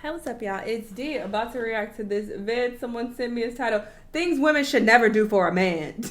Hey, what's up, y'all? It's D, about to react to this vid. Someone sent me his title, Things Women Should Never Do for a Man.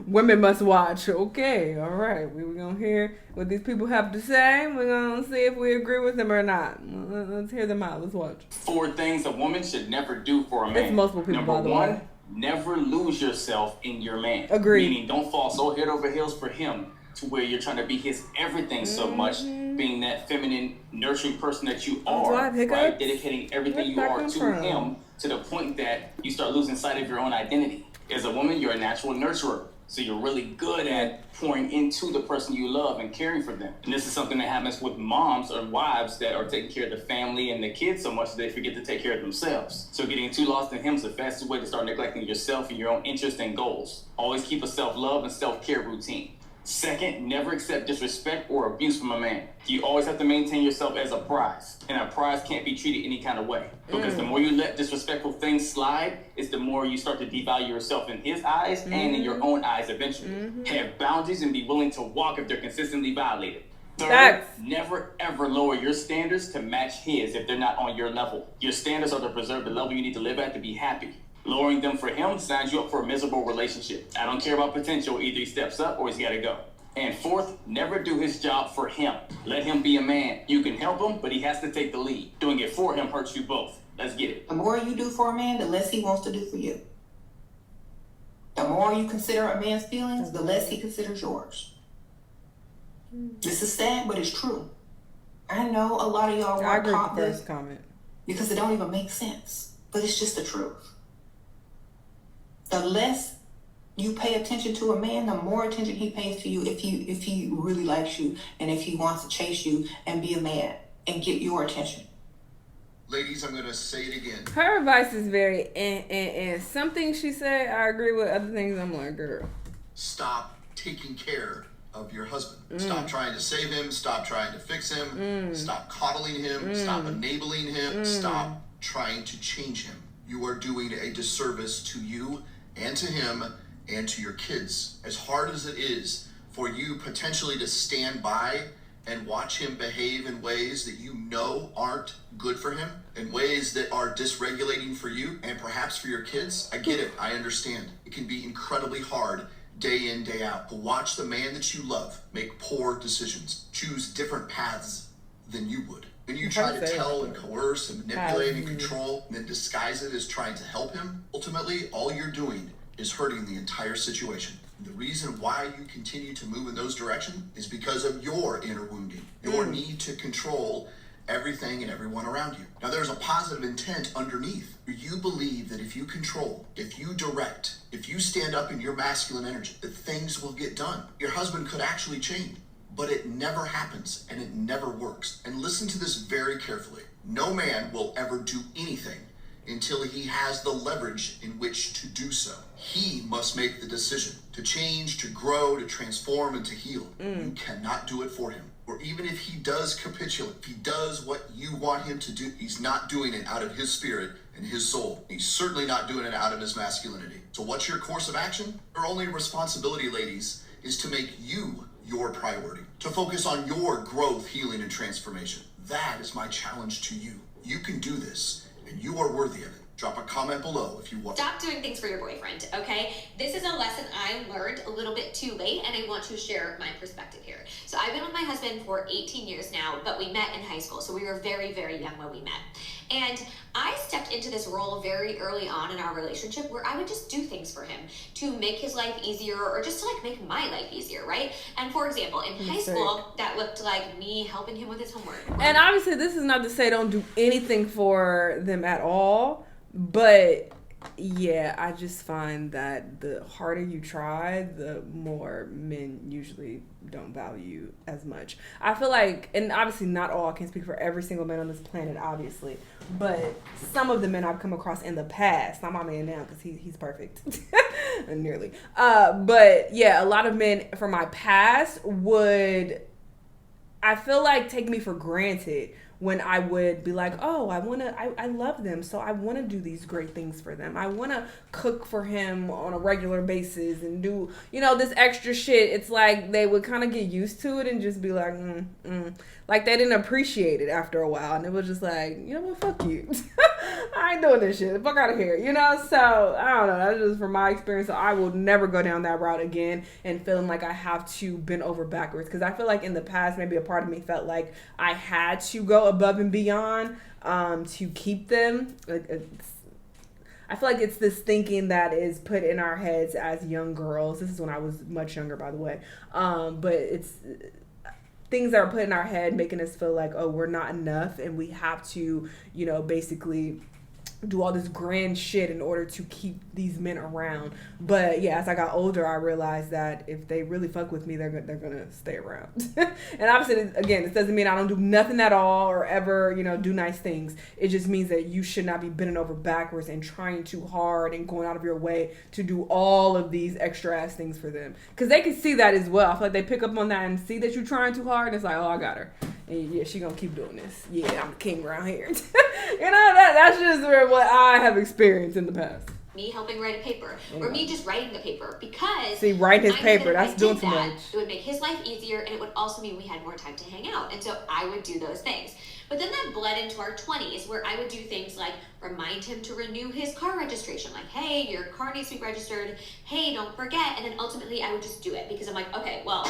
Women Must Watch. Okay, all right. We're going to hear what these people have to say. We're going to see if we agree with them or not. Let's hear them out. Let's watch. 4 things a woman should never do for a man. It's multiple people, Number by the one, way. never lose yourself in your man. Agreed. Meaning, don't fall so head over heels for him to where you're trying to be his everything so much, being that feminine, nurturing person that you are, right? Dedicating everything you are to him to the point that you start losing sight of your own identity. As a woman, you're a natural nurturer. So you're really good at pouring into the person you love and caring for them. And this is something that happens with moms or wives that are taking care of the family and the kids so much that they forget to take care of themselves. So getting too lost in him is the fastest way to start neglecting yourself and your own interests and goals. Always keep a self-love and self-care routine. Second, never accept disrespect or abuse from a man. You always have to maintain yourself as a prize, and a prize can't be treated any kind of way. Because the more you let disrespectful things slide, is the more you start to devalue yourself in his eyes and in your own eyes eventually. Have boundaries and be willing to walk if they're consistently violated. Third, never ever lower your standards to match his if they're not on your level. Your standards are to preserve the level you need to live at to be happy. Lowering them for him signs you up for a miserable relationship. I don't care about potential. Either he steps up or he's got to go. And fourth, never do his job for him. Let him be a man. You can help him, but he has to take the lead. Doing it for him hurts you both. Let's get it. The more you do for a man, the less he wants to do for you. The more you consider a man's feelings, the less he considers yours. This is sad, but it's true. I know a lot of y'all weren't taught this because it don't even make sense, but it's just the truth. The less you pay attention to a man, the more attention he pays to you if he really likes you and if he wants to chase you and be a man and get your attention. Ladies, I'm going to say it again. Her advice is very and some things she said I agree with, other things I'm like, girl. Stop taking care of your husband. Stop trying to save him. Stop trying to fix him. Stop coddling him. Stop enabling him. Stop trying to change him. You are doing a disservice to you and to him and to your kids. As hard as it is for you potentially to stand by and watch him behave in ways that you know aren't good for him, in ways that are dysregulating for you and perhaps for your kids, I get it. I understand. It can be incredibly hard day in, day out to watch the man that you love make poor decisions, choose different paths than you would. When you try to tell and coerce and manipulate and control and then disguise it as trying to help him, ultimately all you're doing is hurting the entire situation. And the reason why you continue to move in those directions is because of your inner wounding, your need to control everything and everyone around you. Now there's a positive intent underneath. You believe that if you control, if you direct, if you stand up in your masculine energy, that things will get done. Your husband could actually change. But it never happens and it never works. And listen to this very carefully. No man will ever do anything until he has the leverage in which to do so. He must make the decision to change, to grow, to transform, and to heal. You cannot do it for him. Or even if he does capitulate, if he does what you want him to do, he's not doing it out of his spirit and his soul. He's certainly not doing it out of his masculinity. So what's your course of action? Your only responsibility, ladies, is to make you your priority, to focus on your growth, healing, and transformation. That is my challenge to you. You can do this, and you are worthy of it. Drop a comment below if you want. Stop doing things for your boyfriend, okay? This is a lesson I learned a little bit too late, and I want to share my perspective here. So I've been with my husband for 18 years now, but we met in high school, so we were very, very young when we met. And I stepped into this role very early on in our relationship where I would just do things for him to make his life easier or just to like make my life easier, right? And for example, in high school, that looked like me helping him with his homework. And obviously this is not to say don't do anything for them at all, but yeah, I just find that the harder you try, the more men usually don't value as much. I feel like, and obviously not all, I can't speak for every single man on this planet, obviously, but some of the men I've come across in the past, not my man now because he's perfect, nearly. But yeah, a lot of men from my past would, I feel like, take me for granted when I would be like, oh, I love them, so I want to do these great things for them. I want to cook for him on a regular basis and do, this extra shit. It's like they would kind of get used to it and just be like, like they didn't appreciate it after a while. And it was just like, you know what, fuck you. I ain't doing this shit. Fuck out of here, So I don't know. That's just from my experience. So I will never go down that route again and feeling like I have to bend over backwards. Because I feel like in the past, maybe a part of me felt like I had to go above and beyond to keep them. I feel like it's this thinking that is put in our heads as young girls. This is when I was much younger, by the way. But it's things that are put in our head making us feel like, oh, we're not enough and we have to, basically do all this grand shit in order to keep these men around. But yeah, as I got older, I realized that if they really fuck with me, they're gonna stay around. And obviously, again, this doesn't mean I don't do nothing at all or ever, do nice things. It just means that you should not be bending over backwards and trying too hard and going out of your way to do all of these extra ass things for them. Because they can see that as well. I feel like they pick up on that and see that you're trying too hard, and it's like, oh, I got her. And yeah, she gonna keep doing this. Yeah, I'm the king around here. That's just what I have experienced in the past. Me helping write a paper, or me just writing the paper, because write his paper. That's doing too much. It would make his life easier, and it would also mean we had more time to hang out. And so I would do those things. But then that bled into our 20s, where I would do things like remind him to renew his car registration. Like, hey, your car needs to be registered. Hey, don't forget. And then ultimately I would just do it because I'm like, okay, well,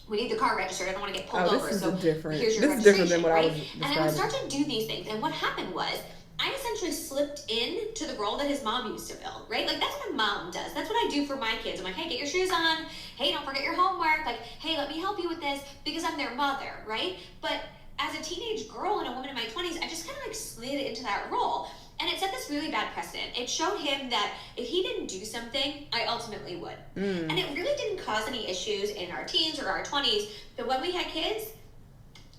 we need the car registered. I don't want to get pulled over. So here's your registration, different than what I was describing. And I would start to do these things. And what happened was I essentially slipped into the role that his mom used to fill, right? Like, that's what my mom does. That's what I do for my kids. I'm like, hey, get your shoes on. Hey, don't forget your homework. Like, hey, let me help you with this, because I'm their mother, right? But as a teenage girl and a woman in my 20s, I just kind of like slid into that role. And it set this really bad precedent. It showed him that if he didn't do something, I ultimately would. And it really didn't cause any issues in our teens or our 20s. But when we had kids,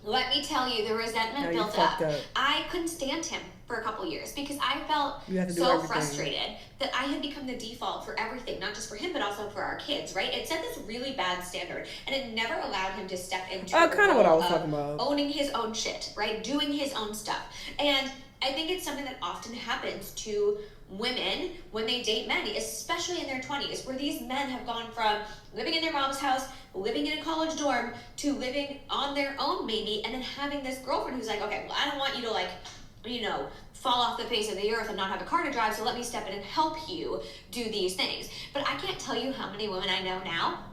let me tell you, the resentment built up. I couldn't stand him for a couple years because I felt so frustrated that I had become the default for everything, not just for him, but also for our kids, right? It set this really bad standard, and it never allowed him to step into kind of what I was talking about. Owning his own shit, right? Doing his own stuff. And I think it's something that often happens to women when they date men, especially in their 20s, where these men have gone from living in their mom's house, living in a college dorm, to living on their own maybe, and then having this girlfriend who's like, okay, well, I don't want you to fall off the face of the earth and not have a car to drive, so let me step in and help you do these things. But I can't tell you how many women I know now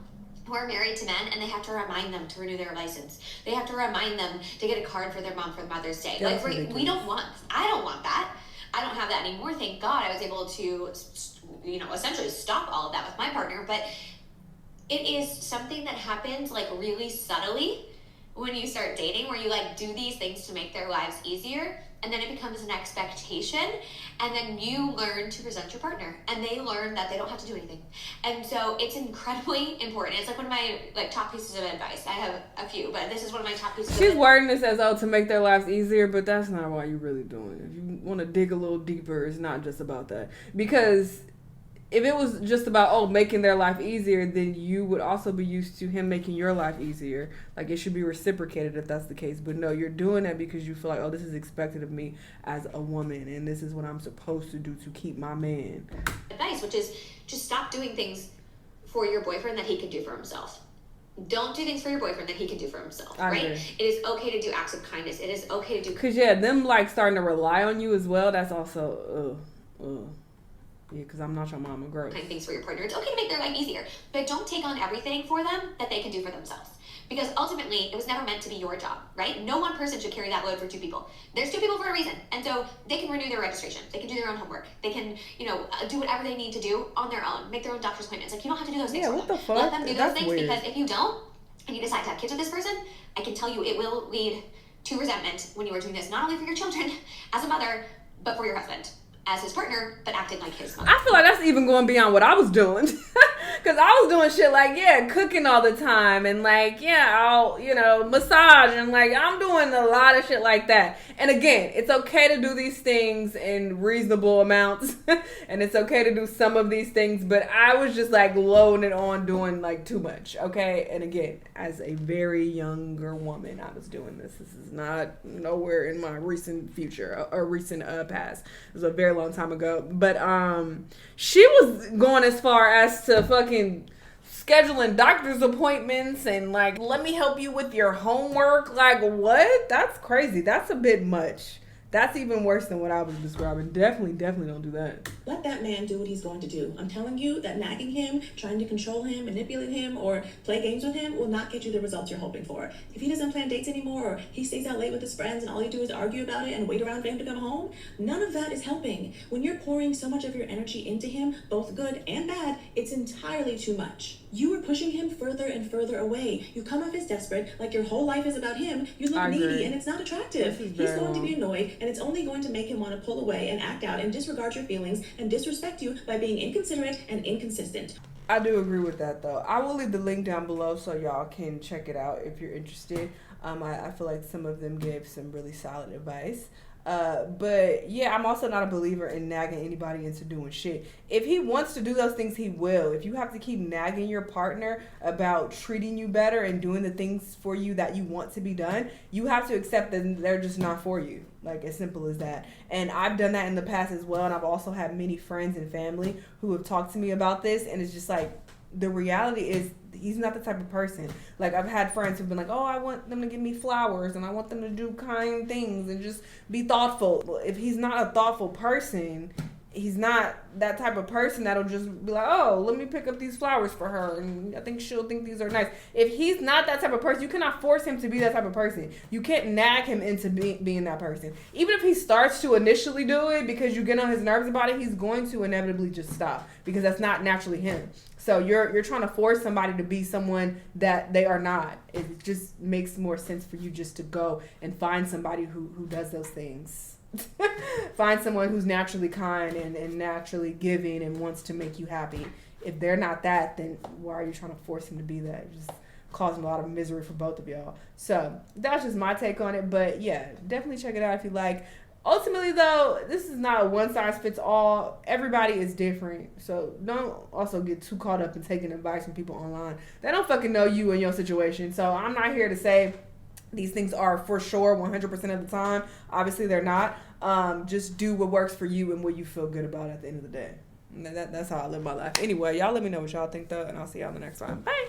who are married to men and they have to remind them to renew their license. They have to remind them to get a card for their mom for Mother's Day. I don't want that. I don't have that anymore. Thank God I was able to, essentially stop all of that with my partner. But it is something that happens like really subtly when you start dating, where you like do these things to make their lives easier. And then it becomes an expectation, and then you learn to present your partner, and they learn that they don't have to do anything. And so it's incredibly important. It's like one of my top pieces of advice. I have a few, but this is one of my top pieces of advice. She's wording this as, to make their lives easier, but that's not why you're really doing it. If you want to dig a little deeper, it's not just about that. Because if it was just about, making their life easier, then you would also be used to him making your life easier. Like, it should be reciprocated if that's the case. But no, you're doing that because you feel like, this is expected of me as a woman, and this is what I'm supposed to do to keep my man. Advice, which is just stop doing things for your boyfriend that he can do for himself. Don't do things for your boyfriend that he can do for himself, right? It is okay to do acts of kindness. It is okay to do... Because, them, starting to rely on you as well, that's also, Yeah, because I'm not your mama, gross. Things for your partner. It's okay to make their life easier, but don't take on everything for them that they can do for themselves. Because ultimately, it was never meant to be your job, right? No one person should carry that load for two people. There's two people for a reason. And so they can renew their registration. They can do their own homework. They can, do whatever they need to do on their own. Make their own doctor's appointments. Like, you don't have to do those things for them. The fuck? Let them do those things, weird. because if you don't, and you decide to have kids with this person, I can tell you it will lead to resentment when you are doing this, not only for your children as a mother, but for your husband as his partner, but acting like his mother. I feel like that's even going beyond what I was doing. Because I was doing shit like, cooking all the time. And like, I'll, massage. And like, I'm doing a lot of shit like that. And again, it's okay to do these things in reasonable amounts. And it's okay to do some of these things. But I was just like loading it on doing like too much. Okay. And again, as a very younger woman, I was doing this. This is not nowhere in my recent future or recent past. It was a very long time ago. But she was going as far as to fucking scheduling doctor's appointments and like, let me help you with your homework. Like, what? That's crazy. That's a bit much. That's even worse than what I was describing. Definitely don't do that. Let that man do what he's going to do. I'm telling you that nagging him, trying to control him, manipulate him, or play games with him will not get you the results you're hoping for. If he doesn't plan dates anymore, or he stays out late with his friends and all you do is argue about it and wait around for him to come home, none of that is helping. When you're pouring so much of your energy into him, both good and bad, it's entirely too much. You are pushing him further and further away. You come off as desperate, like your whole life is about him. You look needy, and it's not attractive. He's going to be annoyed, and it's only going to make him want to pull away and act out and disregard your feelings and disrespect you by being inconsiderate and inconsistent. I do agree with that, though. I will leave the link down below so y'all can check it out if you're interested. I feel like some of them gave some really solid advice. But yeah, I'm also not a believer in nagging anybody into doing shit. If he wants to do those things, he will. If you have to keep nagging your partner about treating you better and doing the things for you that you want to be done, you have to accept that they're just not for you. Like, as simple as that. And I've done that in the past as well. And I've also had many friends and family who have talked to me about this. And it's just like, the reality is he's not the type of person. Like, I've had friends who've been like, oh, I want them to give me flowers and I want them to do kind things and just be thoughtful. If he's not a thoughtful person, he's not that type of person that'll just be like, oh, let me pick up these flowers for her and I think she'll think these are nice. If he's not that type of person, you cannot force him to be that type of person. You can't nag him into being that person. Even if he starts to initially do it because you get on his nerves about it, he's going to inevitably just stop because that's not naturally him. So you're trying to force somebody to be someone that they are not. It just makes more sense for you just to go and find somebody who does those things. Find someone who's naturally kind and naturally giving and wants to make you happy. If they're not that, then why are you trying to force him to be that? Just causing a lot of misery for both of y'all. So that's just my take on it. But yeah, definitely check it out if you like. Ultimately, though, this is not a one-size-fits-all. Everybody is different. So don't also get too caught up in taking advice from people online. They don't fucking know you and your situation. So I'm not here to say these things are for sure 100% of the time. Obviously, they're not. Just do what works for you and what you feel good about at the end of the day. And that's how I live my life. Anyway, y'all let me know what y'all think, though, and I'll see y'all in the next time. Bye.